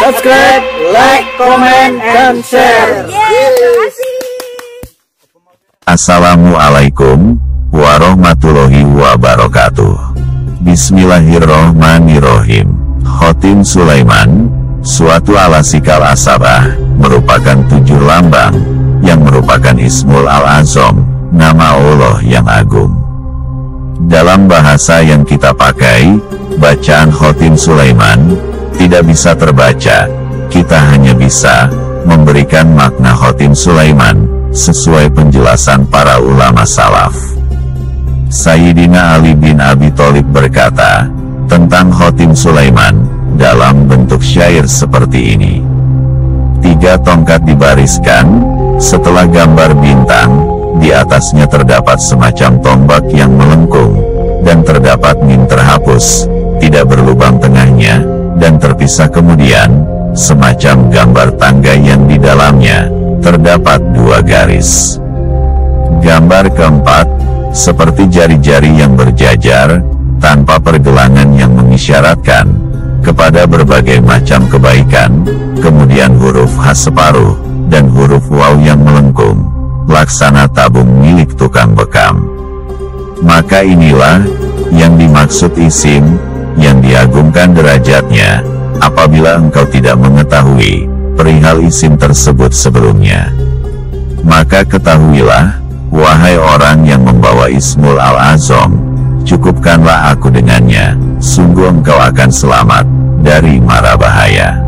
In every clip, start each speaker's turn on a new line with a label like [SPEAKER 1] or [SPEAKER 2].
[SPEAKER 1] subscribe, like, comment, and share.
[SPEAKER 2] Assalamualaikum warahmatullahi wabarakatuh. Bismillahirrohmanirrohim. Khotim Sulaiman, suatu alasikal asabah, merupakan 7 lambang, yang merupakan Ismul Al-Azam, nama Allah yang agung. Dalam bahasa yang kita pakai, bacaan Khotim Sulaiman tidak bisa terbaca. Kita hanya bisa memberikan makna Khotim Sulaiman sesuai penjelasan para ulama salaf. Sayyidina Ali bin Abi Thalib berkata tentang Khotim Sulaiman dalam bentuk syair seperti ini. 3 tongkat dibariskan, setelah gambar bintang, di atasnya terdapat semacam tombak yang melengkung, dan terdapat mim terhapus, tidak berlubang tengahnya, dan terpisah kemudian, semacam gambar tangga yang di dalamnya, terdapat 2 garis. Gambar keempat, seperti jari-jari yang berjajar, tanpa pergelangan yang mengisyaratkan kepada berbagai macam kebaikan, kemudian huruf H separuh, dan huruf Waw yang melengkung, laksana tabung milik tukang bekam. Maka inilah yang dimaksud isim, yang diagungkan derajatnya, apabila engkau tidak mengetahui perihal isim tersebut sebelumnya. Maka ketahuilah, wahai orang yang membawa Ismul Al-Azam, cukupkanlah aku dengannya, sungguh engkau akan selamat dari mara bahaya.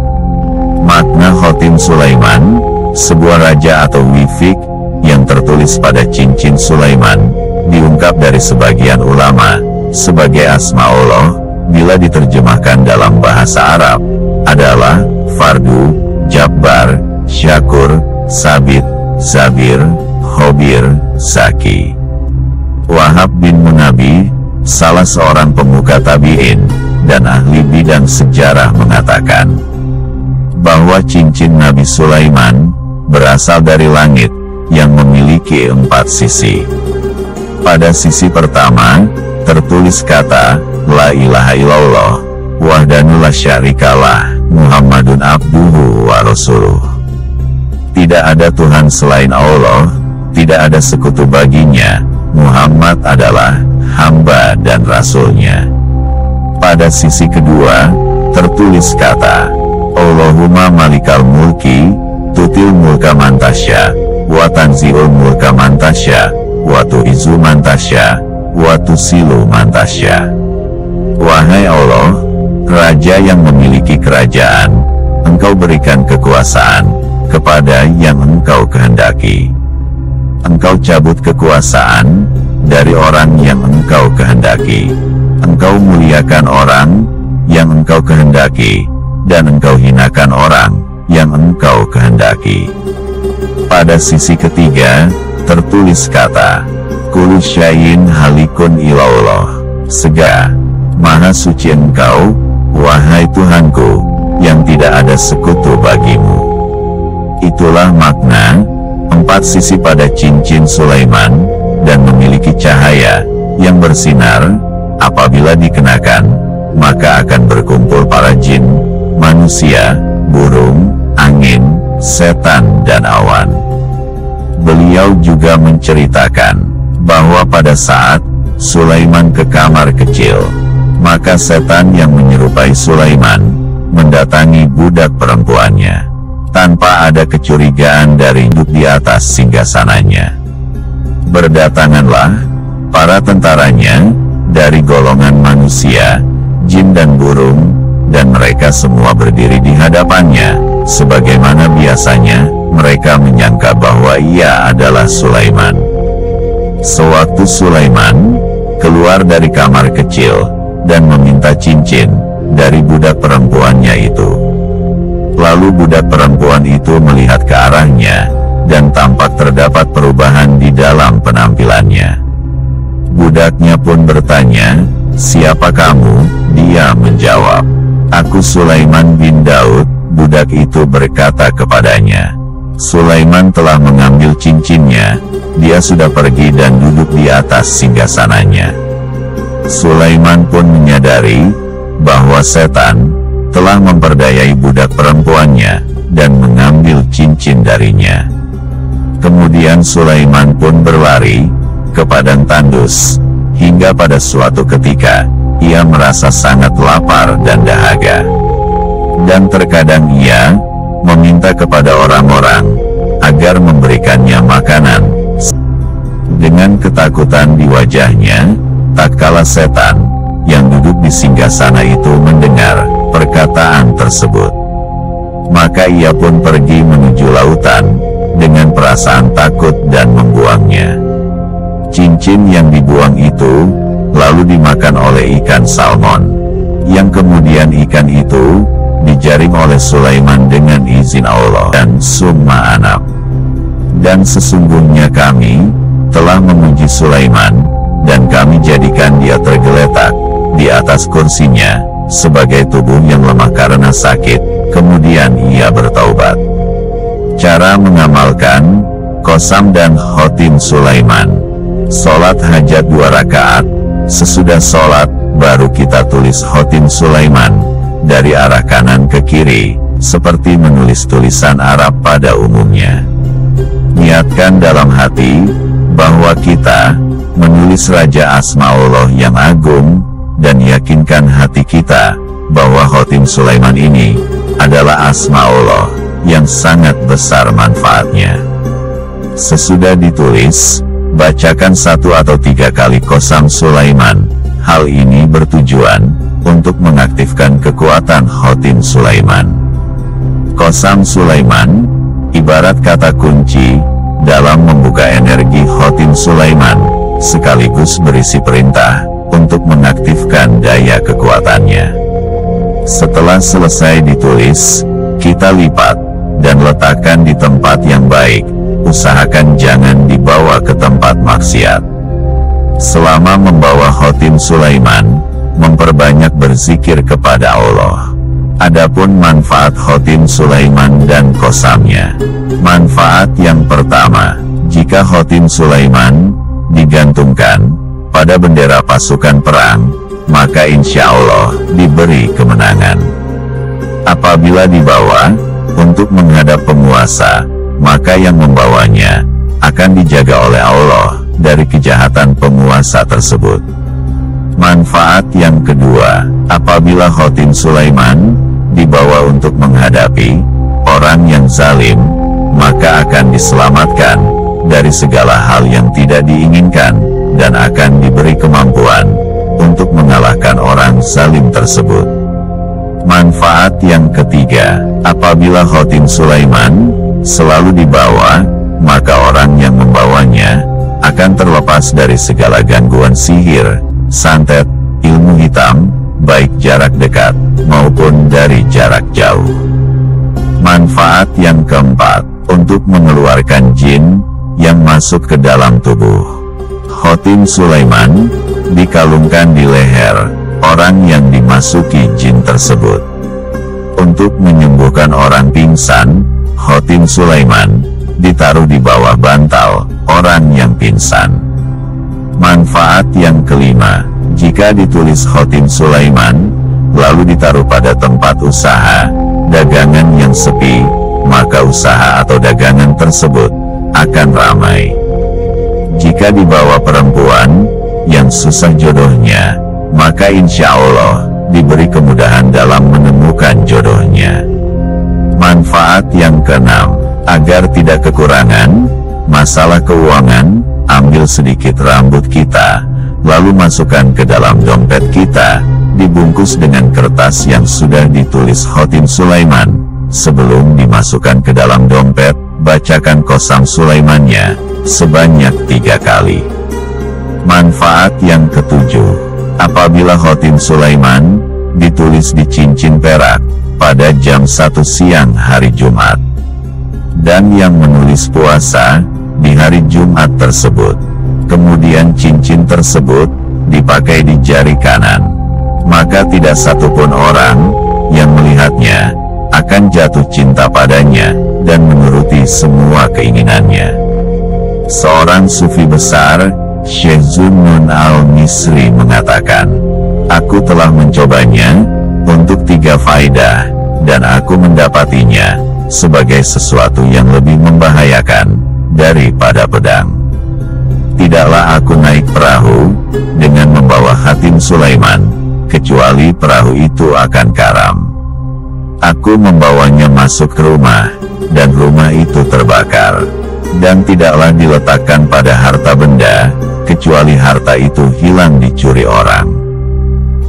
[SPEAKER 2] Makna Khotim Sulaiman, sebuah raja atau wifik, yang tertulis pada cincin Sulaiman, diungkap dari sebagian ulama, sebagai asma Allah, bila diterjemahkan dalam bahasa Arab, adalah Fardu, Jabbar, Syakur, Sabit, Zabir, Khobir, Saki. Wahab bin Munabi, salah seorang pemuka tabi'in, dan ahli bidang sejarah mengatakan, bahwa cincin Nabi Sulaiman, berasal dari langit, yang memiliki 4 sisi. Pada sisi pertama, tertulis kata, La ilaha illallah, wahdanu la syarikalah, Muhammadun abduhu wa rasuluh. Tidak ada Tuhan selain Allah, tidak ada sekutu baginya, Muhammad adalah hamba dan rasulnya. Pada sisi kedua, tertulis kata, Allahumma malikal mulki, tutil mulka mantasya, wa tanzi'ul mulka mantasya, wa tu'izu mantasya, wa tusilu mantasya. Wahai Allah, Raja yang memiliki kerajaan, engkau berikan kekuasaan kepada yang engkau kehendaki. Engkau cabut kekuasaan dari orang yang engkau kehendaki. Engkau muliakan orang yang engkau kehendaki, dan engkau hinakan orang yang engkau kehendaki. Pada sisi ketiga, tertulis kata, Kullu syai'in halikun ilallah, Sega, Maha suci engkau, wahai Tuhanku, yang tidak ada sekutu bagimu. Itulah makna 4 sisi pada cincin Sulaiman, dan memiliki cahaya yang bersinar. Apabila dikenakan, maka akan berkumpul para jin, manusia, burung, angin, setan dan awan. Beliau juga menceritakan bahwa pada saat Sulaiman ke kamar kecil, maka setan yang menyerupai Sulaiman mendatangi budak perempuannya, tanpa ada kecurigaan dari duduk di atas singgasananya. Berdatanganlah para tentaranya dari golongan manusia, jin dan burung, dan mereka semua berdiri di hadapannya. Sebagaimana biasanya, mereka menyangka bahwa ia adalah Sulaiman. Sewaktu Sulaiman keluar dari kamar kecil dan meminta cincin dari budak perempuannya itu, lalu budak perempuan itu melihat ke arahnya, dan tampak terdapat perubahan di dalam penampilannya. Budaknya pun bertanya, "Siapa kamu?" Dia menjawab, "Aku Sulaiman bin Daud." Budak itu berkata kepadanya, "Sulaiman telah mengambil cincinnya, dia sudah pergi dan duduk di atas singgasananya." Sulaiman pun menyadari bahwa setan telah memperdayai budak perempuannya, dan mengambil cincin darinya. Kemudian Sulaiman pun berlari ke padang tandus, hingga pada suatu ketika, ia merasa sangat lapar dan dahaga. Dan terkadang ia meminta kepada orang-orang agar memberikannya makanan. Dengan ketakutan di wajahnya, tatkala setan yang duduk di singgasana itu mendengar perkataan tersebut, maka ia pun pergi menuju lautan dengan perasaan takut dan membuangnya. Cincin yang dibuang itu lalu dimakan oleh ikan salmon, yang kemudian ikan itu dijaring oleh Sulaiman dengan izin Allah dan summa anab. Dan sesungguhnya kami telah memuji Sulaiman, dan kami jadikan dia tergeletak di atas kursinya sebagai tubuh yang lemah karena sakit. Kemudian ia bertaubat. Cara mengamalkan Qasam dan Khotim Sulaiman. Sholat hajat 2 rakaat. Sesudah sholat, baru kita tulis Khotim Sulaiman dari arah kanan ke kiri, seperti menulis tulisan Arab pada umumnya. Niatkan dalam hati bahwa kita menulis Raja Asmaullah yang agung, dan yakinkan hati kita bahwa Khotim Sulaiman ini adalah Asmaullah yang sangat besar manfaatnya. Sesudah ditulis, bacakan 1 atau 3 kali Qasam Sulaiman. Hal ini bertujuan untuk mengaktifkan kekuatan Khotim Sulaiman. Qasam Sulaiman ibarat kata kunci dalam membuka energi Khotim Sulaiman, sekaligus berisi perintah untuk mengaktifkan daya kekuatannya. Setelah selesai ditulis, kita lipat dan letakkan di tempat yang baik. Usahakan jangan dibawa ke tempat maksiat. Selama membawa Khotim Sulaiman, memperbanyak berzikir kepada Allah. Adapun manfaat Khotim Sulaiman dan Qasamnya. Manfaat yang pertama, jika Khotim Sulaiman digantungkan pada bendera pasukan perang, maka insya Allah diberi kemenangan. Apabila dibawa untuk menghadap penguasa, maka yang membawanya akan dijaga oleh Allah dari kejahatan penguasa tersebut. Manfaat yang kedua, apabila Khotim Sulaiman dibawa untuk menghadapi orang yang zalim, maka akan diselamatkan dari segala hal yang tidak diinginkan, dan akan diberi kemampuan untuk mengalahkan orang zalim tersebut. Manfaat yang ketiga, apabila Khotim Sulaiman selalu dibawa, maka orang yang membawanya akan terlepas dari segala gangguan sihir, santet, ilmu hitam, baik jarak dekat maupun dari jarak jauh. Manfaat yang keempat, untuk mengeluarkan jin yang masuk ke dalam tubuh. Khotim Sulaiman dikalungkan di leher orang yang dimasuki jin tersebut. Untuk menyembuhkan orang pingsan, Khotim Sulaiman ditaruh di bawah bantal orang yang pingsan. Manfaat yang kelima, jika ditulis Khotim Sulaiman lalu ditaruh pada tempat usaha dagangan yang sepi, maka usaha atau dagangan tersebut akan ramai. Jika dibawa perempuan yang susah jodohnya, maka insya Allah diberi kemudahan dalam menemukan jodohnya. Manfaat yang keenam, agar tidak kekurangan masalah keuangan, ambil sedikit rambut kita, lalu masukkan ke dalam dompet kita, dibungkus dengan kertas yang sudah ditulis Khotim Sulaiman. Sebelum dimasukkan ke dalam dompet, bacakan Qasam Sulaimannya sebanyak 3 kali. Manfaat yang ketujuh, apabila Khotim Sulaiman ditulis di cincin perak pada jam 1 siang hari Jumat, dan yang menulis puasa di hari Jumat tersebut, kemudian cincin tersebut dipakai di jari kanan, maka tidak satupun orang yang melihatnya akan jatuh cinta padanya dan menuruti semua keinginannya. Seorang sufi besar, Syekh Zunnun al-Misri mengatakan, "Aku telah mencobanya untuk 3 faedah, dan aku mendapatinya sebagai sesuatu yang lebih membahayakan daripada pedang. Tidaklah aku naik perahu dengan membawa Khatim Sulaiman, kecuali perahu itu akan karam. Aku membawanya masuk ke rumah, dan rumah itu terbakar, dan tidaklah diletakkan pada harta benda, kecuali harta itu hilang dicuri orang.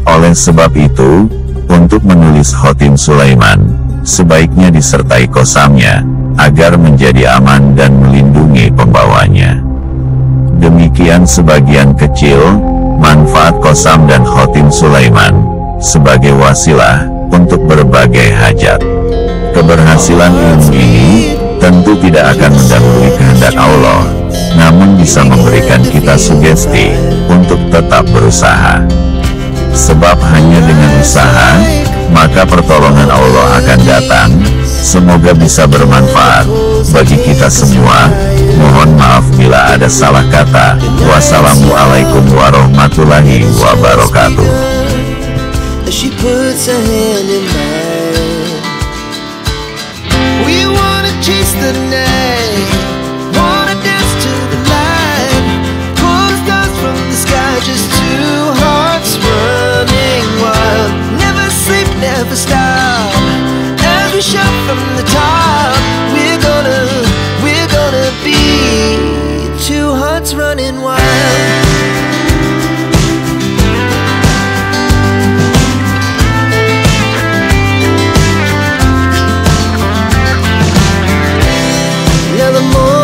[SPEAKER 2] Oleh sebab itu, untuk menulis Khatim Sulaiman, sebaiknya disertai kosamnya, agar menjadi aman dan melindungi pembawanya. Demikian sebagian kecil manfaat kosam dan Khatim Sulaiman sebagai wasilah untuk berbagai hajat. Keberhasilan ilmu ini tentu tidak akan mendahului kehendak Allah, namun bisa memberikan kita sugesti untuk tetap berusaha. Sebab hanya dengan usaha, maka pertolongan Allah akan datang. Semoga bisa bermanfaat bagi kita semua. Mohon maaf bila ada salah kata. Wassalamualaikum warahmatullahi wabarakatuh.
[SPEAKER 3] She puts her hand in mine. We wanna chase the night, wanna dance to the light, pull stars from the sky, just two hearts running wild. Never sleep, never stop, as we shout from the top. We're gonna be two hearts running wild. Now the more